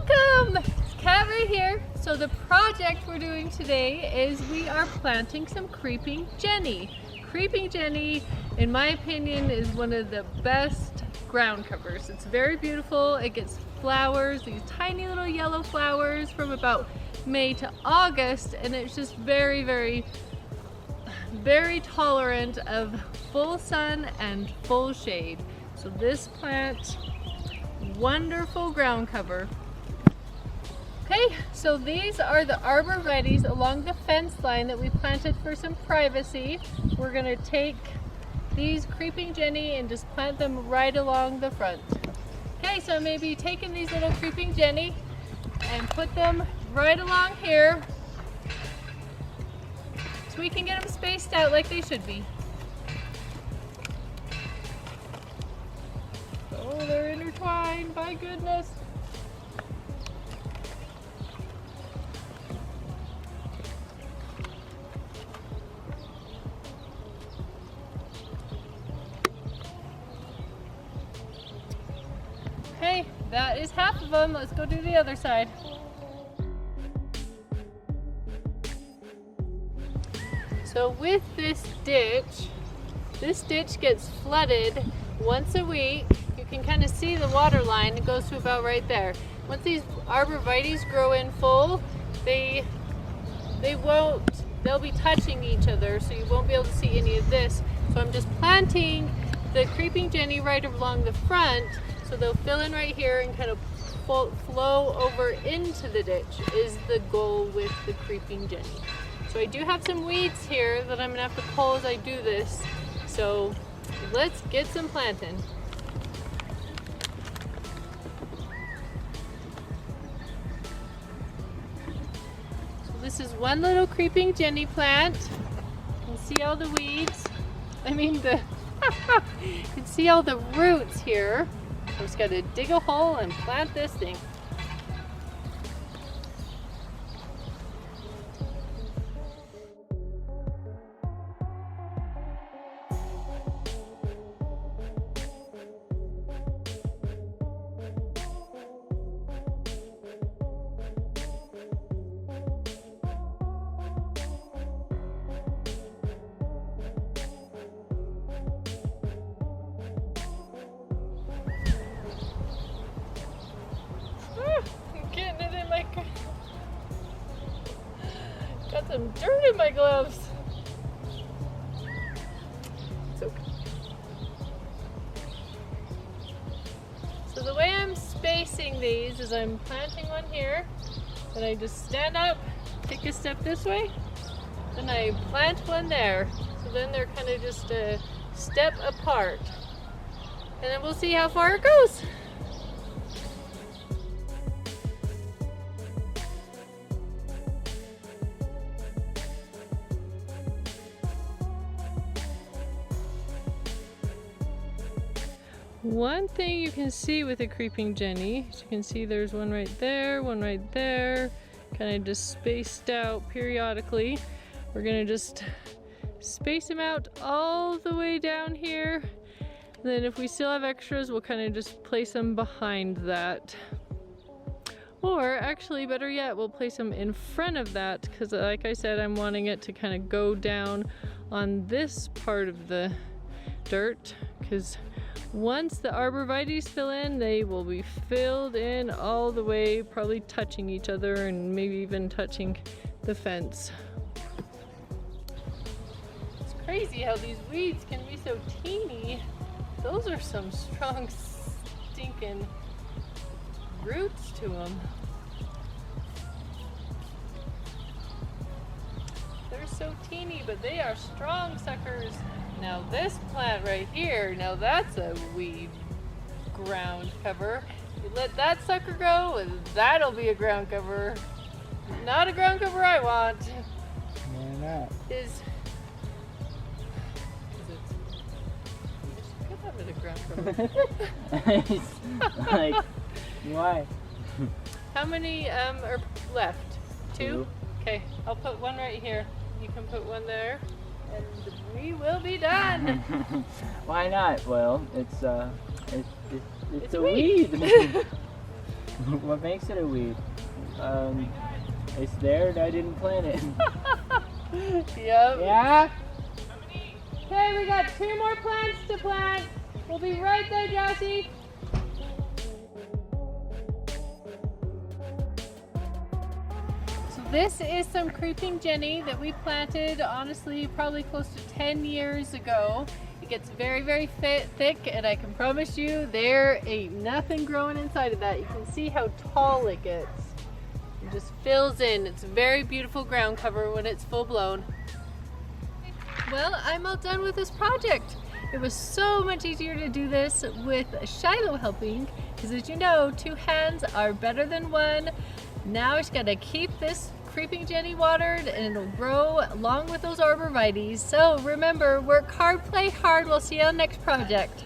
Welcome! It's Kat right here. So the project we're doing today is we are planting some creeping Jenny. Creeping Jenny, in my opinion, is one of the best ground covers. It's very beautiful. It gets flowers, these tiny little yellow flowers from about May to August, and it's just very, very tolerant of full sun and full shade. So this plant, wonderful ground cover. Okay, so these are the arborvitaes along the fence line that we planted for some privacy. We're gonna take these creeping Jenny and just plant them right along the front. Okay, so maybe taking these little creeping Jenny and put them right along here so we can get them spaced out like they should be. Oh, they're intertwined, my goodness. Okay, that is half of them. Let's go do the other side. So with this ditch gets flooded once a week. You can kind of see the water line. It goes to about right there. Once these arborvitaes grow in full, they'll be touching each other, so you won't be able to see any of this. So I'm just planting the creeping Jenny right along the front, so they'll fill in right here and kind of flow over into the ditch is the goal with the creeping Jenny. So I do have some weeds here that I'm gonna have to pull as I do this. So let's get some planting. So this is one little creeping Jenny plant. You can see all the weeds. You can see all the roots here. I'm just gonna dig a hole and plant this thing. Got some dirt in my gloves. It's okay. So the way I'm spacing these is I'm planting one here, then I just stand up, take a step this way, then I plant one there. So then they're kind of just a step apart. And then we'll see how far it goes. One thing you can see with a creeping Jenny, as you can see there's one right there, kind of just spaced out periodically. We're gonna just space them out all the way down here. Then if we still have extras, we'll kind of just place them behind that. Or actually, better yet, we'll place them in front of that, because like I said, I'm wanting it to kind of go down on this part of the dirt, because once the arborvitaes fill in, they will be filled in all the way, probably touching each other and maybe even touching the fence. It's crazy how these weeds can be so teeny. Those are some strong, stinking roots to them. They're so teeny, but they are strong suckers. Now this plant right here, now that's a weed ground cover. You let that sucker go and that'll be a ground cover. Not a ground cover I want. Why not? Is it? Could have it a ground cover. Like, why? How many are left? Two? Okay, I'll put one right here. You can put one there. And we will be done. Why not? Well, it's a weed. weed. What makes it a weed? It's there and I didn't plant it. Yep. Yeah? Okay, we got 2 more plants to plant. We'll be right there, Jesse. So this is some creeping Jenny that we planted, honestly, probably close to 10 years ago. It gets very, very thick, and I can promise you there ain't nothing growing inside of that. You can see how tall it gets. It just fills in. It's very beautiful ground cover when it's full blown. Well, I'm all done with this project. It was so much easier to do this with Shiloh helping, because as you know, 2 hands are better than 1. Now I just gotta keep this creeping Jenny watered and it'll grow along with those arborvitaes. So remember, work hard, play hard. We'll see you on the next project.